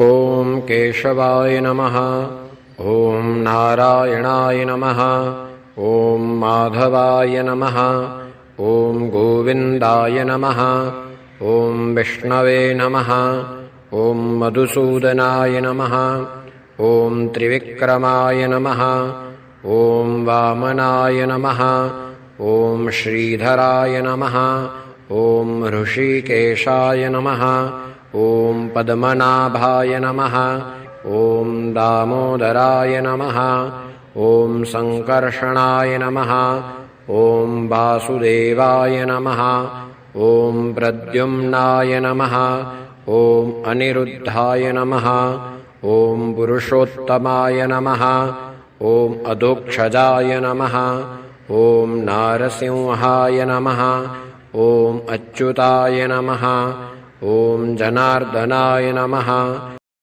ॐ केशवाय नमः। ॐ नारायणाय नमः। ॐ माधवाय नमः। ॐ गोविन्दाय नमः। ॐ विष्णवे नमः। ॐ मधुसूदनाय नमः। ॐ त्रिविक्रमाय नमः। ॐ वामनाय नमः। ॐ श्रीधराय नमः। ॐ ऋषिकेशाय नमः। ॐ पद्मनाभाय नमः। ॐ दामोदराय नमः। ॐ सङ्कर्षणाय नमः। ॐ वासुदेवाय नमः। ॐ प्रद्युम्नाय नमः। ॐ अनिरुद्धाय नमः। ॐ पुरुषोत्तमाय नमः। ॐ अधोक्षजाय नमः। ॐ नारसिंहाय नमः। ॐ अच्युताय नमः। ॐ जनार्दनाय नमः।